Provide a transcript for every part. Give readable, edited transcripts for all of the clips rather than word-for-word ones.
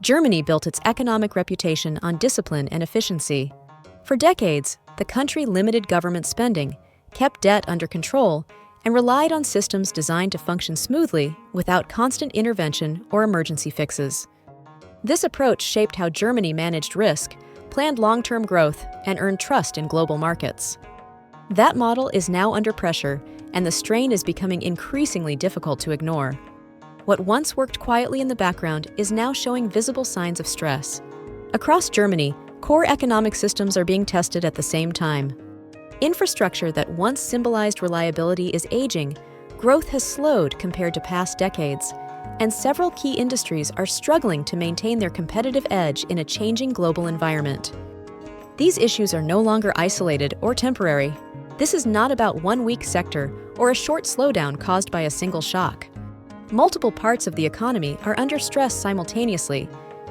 Germany built its economic reputation on discipline and efficiency. For decades, the country limited government spending, kept debt under control, and relied on systems designed to function smoothly without constant intervention or emergency fixes. This approach shaped how Germany managed risk, planned long-term growth, and earned trust in global markets. That model is now under pressure, and the strain is becoming increasingly difficult to ignore. What once worked quietly in the background is now showing visible signs of stress. Across Germany, core economic systems are being tested at the same time. Infrastructure that once symbolized reliability is aging, growth has slowed compared to past decades, and several key industries are struggling to maintain their competitive edge in a changing global environment. These issues are no longer isolated or temporary. This is not about one weak sector or a short slowdown caused by a single shock. Multiple parts of the economy are under stress simultaneously,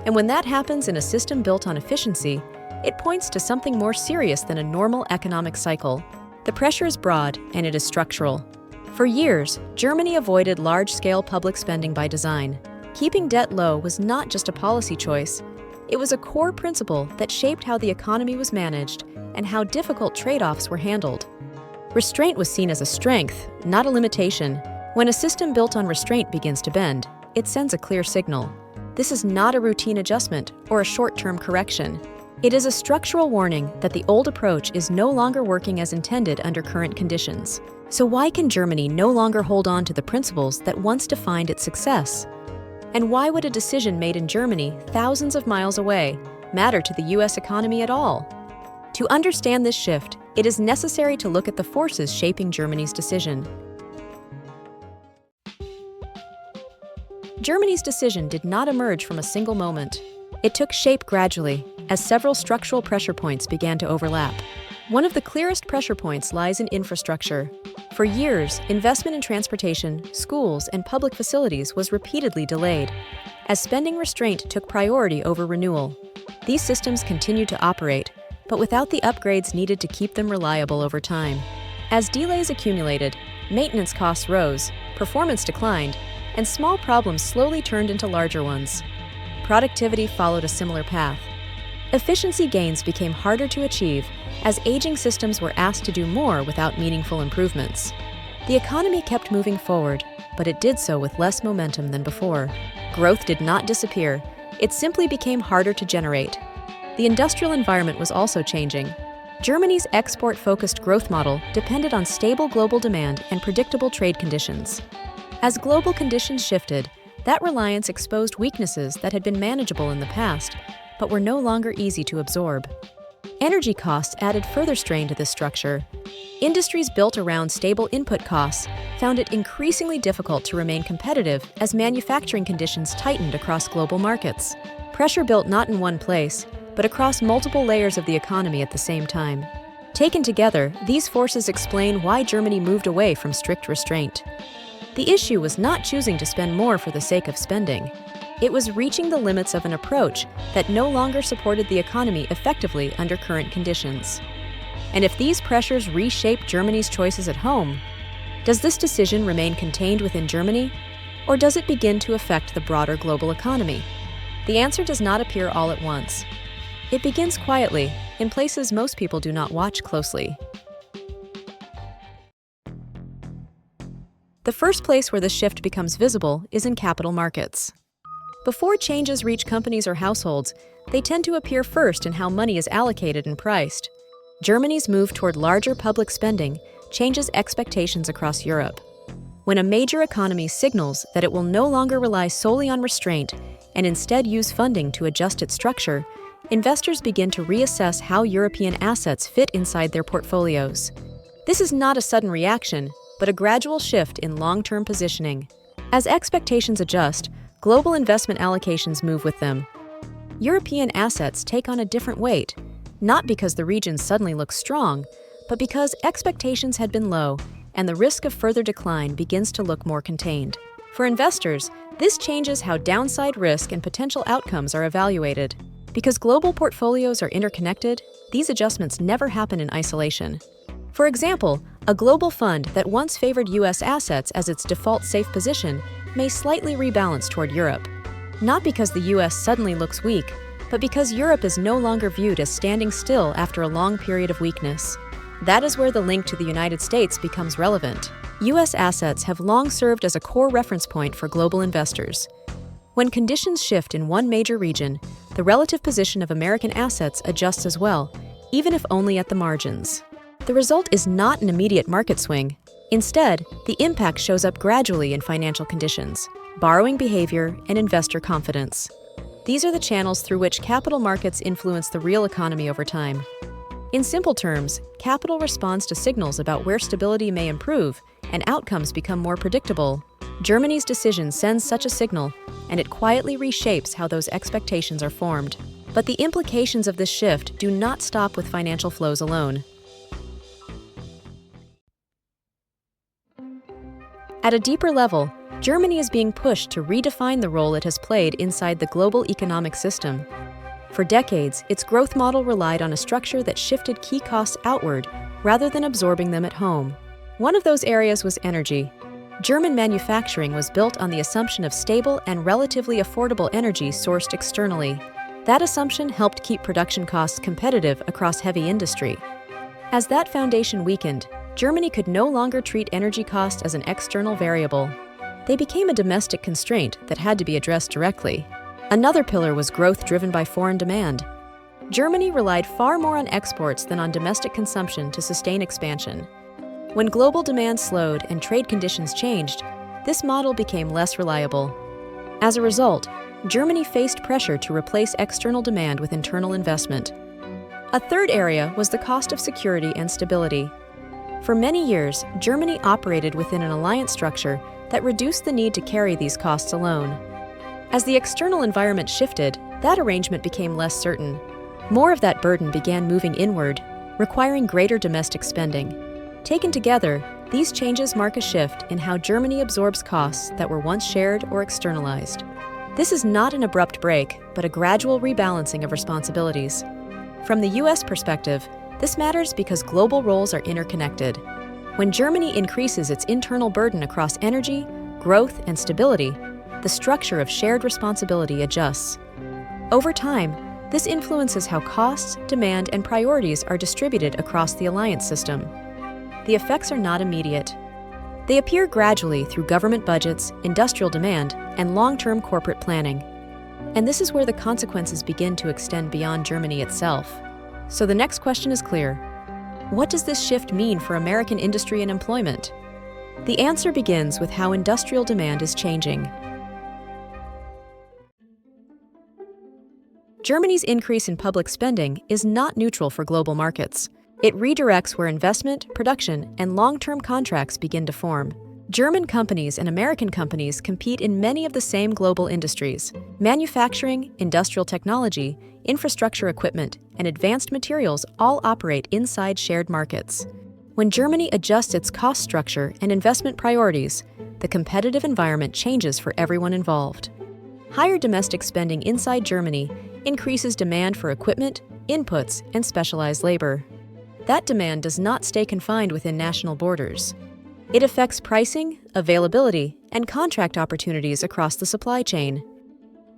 and when that happens in a system built on efficiency, it points to something more serious than a normal economic cycle. The pressure is broad, and it is structural. For years, Germany avoided large-scale public spending by design. Keeping debt low was not just a policy choice. It was a core principle that shaped how the economy was managed and how difficult trade-offs were handled. Restraint was seen as a strength, not a limitation. When a system built on restraint begins to bend, it sends a clear signal. This is not a routine adjustment or a short-term correction. It is a structural warning that the old approach is no longer working as intended under current conditions. So why can Germany no longer hold on to the principles that once defined its success? And why would a decision made in Germany, thousands of miles away, matter to the US economy at all? To understand this shift, it is necessary to look at the forces shaping Germany's decision. Germany's decision did not emerge from a single moment. It took shape gradually, as several structural pressure points began to overlap. One of the clearest pressure points lies in infrastructure. For years, investment in transportation, schools, and public facilities was repeatedly delayed, as spending restraint took priority over renewal. These systems continued to operate, but without the upgrades needed to keep them reliable over time. As delays accumulated, maintenance costs rose, performance declined, and small problems slowly turned into larger ones. Productivity followed a similar path. Efficiency gains became harder to achieve as aging systems were asked to do more without meaningful improvements. The economy kept moving forward, but it did so with less momentum than before. Growth did not disappear, it simply became harder to generate. The industrial environment was also changing. Germany's export-focused growth model depended on stable global demand and predictable trade conditions. As global conditions shifted, that reliance exposed weaknesses that had been manageable in the past, but were no longer easy to absorb. Energy costs added further strain to this structure. Industries built around stable input costs found it increasingly difficult to remain competitive as manufacturing conditions tightened across global markets. Pressure built not in one place, but across multiple layers of the economy at the same time. Taken together, these forces explain why Germany moved away from strict restraint. The issue was not choosing to spend more for the sake of spending. It was reaching the limits of an approach that no longer supported the economy effectively under current conditions. And if these pressures reshape Germany's choices at home, does this decision remain contained within Germany, or does it begin to affect the broader global economy? The answer does not appear all at once. It begins quietly, in places most people do not watch closely. The first place where this shift becomes visible is in capital markets. Before changes reach companies or households, they tend to appear first in how money is allocated and priced. Germany's move toward larger public spending changes expectations across Europe. When a major economy signals that it will no longer rely solely on restraint and instead use funding to adjust its structure, investors begin to reassess how European assets fit inside their portfolios. This is not a sudden reaction, but a gradual shift in long-term positioning. As expectations adjust, global investment allocations move with them. European assets take on a different weight, not because the region suddenly looks strong, but because expectations had been low and the risk of further decline begins to look more contained. For investors, this changes how downside risk and potential outcomes are evaluated. Because global portfolios are interconnected, these adjustments never happen in isolation. For example, a global fund that once favored US assets as its default safe position may slightly rebalance toward Europe. not because the US suddenly looks weak, but because Europe is no longer viewed as standing still after a long period of weakness. That is where the link to the United States becomes relevant. US assets have long served as a core reference point for global investors. When conditions shift in one major region, the relative position of American assets adjusts as well, even if only at the margins. The result is not an immediate market swing. Instead, the impact shows up gradually in financial conditions, borrowing behavior, and investor confidence. These are the channels through which capital markets influence the real economy over time. In simple terms, capital responds to signals about where stability may improve and outcomes become more predictable. Germany's decision sends such a signal, and it quietly reshapes how those expectations are formed. But the implications of this shift do not stop with financial flows alone. At a deeper level, Germany is being pushed to redefine the role it has played inside the global economic system. For decades, its growth model relied on a structure that shifted key costs outward rather than absorbing them at home. One of those areas was energy. German manufacturing was built on the assumption of stable and relatively affordable energy sourced externally. That assumption helped keep production costs competitive across heavy industry. As that foundation weakened, Germany could no longer treat energy costs as an external variable. They became a domestic constraint that had to be addressed directly. Another pillar was growth driven by foreign demand. Germany relied far more on exports than on domestic consumption to sustain expansion. When global demand slowed and trade conditions changed, this model became less reliable. As a result, Germany faced pressure to replace external demand with internal investment. A third area was the cost of security and stability. For many years, Germany operated within an alliance structure that reduced the need to carry these costs alone. As the external environment shifted, that arrangement became less certain. More of that burden began moving inward, requiring greater domestic spending. Taken together, these changes mark a shift in how Germany absorbs costs that were once shared or externalized. This is not an abrupt break, but a gradual rebalancing of responsibilities. From the US perspective, this matters because global roles are interconnected. When Germany increases its internal burden across energy, growth, and stability, the structure of shared responsibility adjusts. Over time, this influences how costs, demand, and priorities are distributed across the alliance system. The effects are not immediate. They appear gradually through government budgets, industrial demand, and long-term corporate planning. And this is where the consequences begin to extend beyond Germany itself. So the next question is clear. What does this shift mean for American industry and employment? The answer begins with how industrial demand is changing. Germany's increase in public spending is not neutral for global markets. It redirects where investment, production, and long-term contracts begin to form. German companies and American companies compete in many of the same global industries. Manufacturing, industrial technology, infrastructure equipment, and advanced materials all operate inside shared markets. When Germany adjusts its cost structure and investment priorities, the competitive environment changes for everyone involved. Higher domestic spending inside Germany increases demand for equipment, inputs, and specialized labor. That demand does not stay confined within national borders. It affects pricing, availability, and contract opportunities across the supply chain.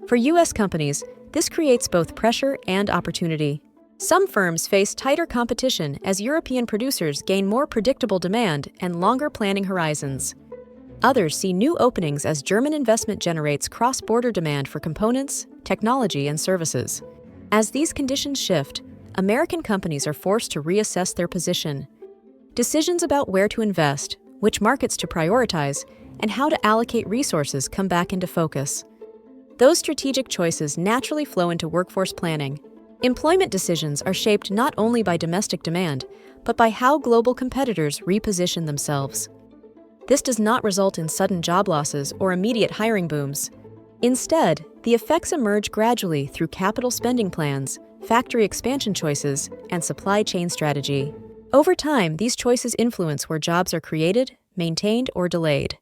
For U.S. companies, this creates both pressure and opportunity. Some firms face tighter competition as European producers gain more predictable demand and longer planning horizons. Others see new openings as German investment generates cross-border demand for components, technology, and services. As these conditions shift, American companies are forced to reassess their position. Decisions about where to invest, which markets to prioritize, and how to allocate resources come back into focus. Those strategic choices naturally flow into workforce planning. Employment decisions are shaped not only by domestic demand, but by how global competitors reposition themselves. This does not result in sudden job losses or immediate hiring booms. Instead, the effects emerge gradually through capital spending plans, factory expansion choices, and supply chain strategy. Over time, these choices influence where jobs are created, maintained, or delayed.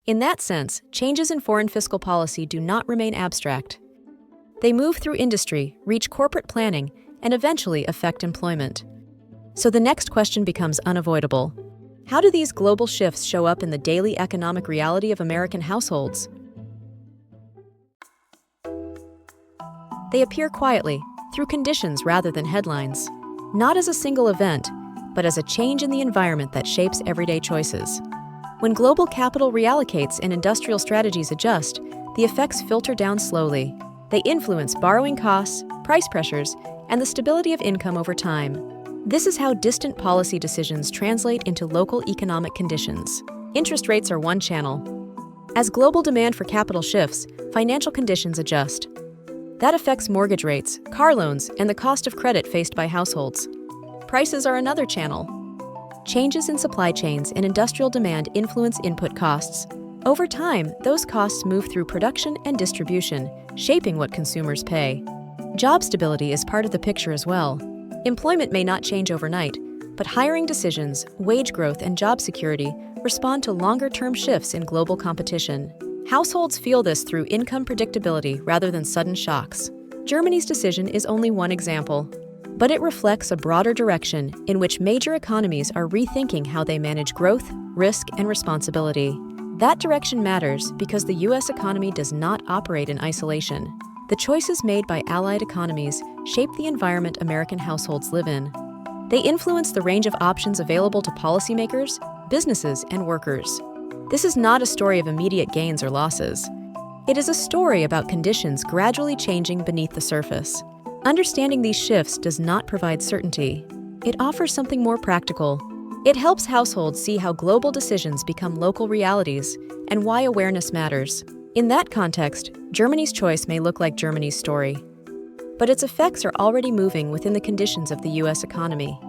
In that sense, changes in foreign fiscal policy do not remain abstract. They move through industry, reach corporate planning, and eventually affect employment. So the next question becomes unavoidable. How do these global shifts show up in the daily economic reality of American households? They appear quietly, through conditions rather than headlines. Not as a single event, but as a change in the environment that shapes everyday choices. When global capital reallocates and industrial strategies adjust, the effects filter down slowly. They influence borrowing costs, price pressures, and the stability of income over time. This is how distant policy decisions translate into local economic conditions. Interest rates are one channel. As global demand for capital shifts, financial conditions adjust. That affects mortgage rates, car loans, and the cost of credit faced by households. Prices are another channel. Changes in supply chains and industrial demand influence input costs. Over time, those costs move through production and distribution, shaping what consumers pay. Job stability is part of the picture as well. Employment may not change overnight, but hiring decisions, wage growth, and job security respond to longer-term shifts in global competition. Households feel this through income predictability rather than sudden shocks. Germany's decision is only one example, but it reflects a broader direction in which major economies are rethinking how they manage growth, risk, and responsibility. That direction matters because the U.S. economy does not operate in isolation. The choices made by allied economies shape the environment American households live in. They influence the range of options available to policymakers, businesses, and workers. This is not a story of immediate gains or losses. It is a story about conditions gradually changing beneath the surface. Understanding these shifts does not provide certainty. It offers something more practical. It helps households see how global decisions become local realities and why awareness matters. In that context, Germany's choice may look like Germany's story, but its effects are already moving within the conditions of the U.S. economy.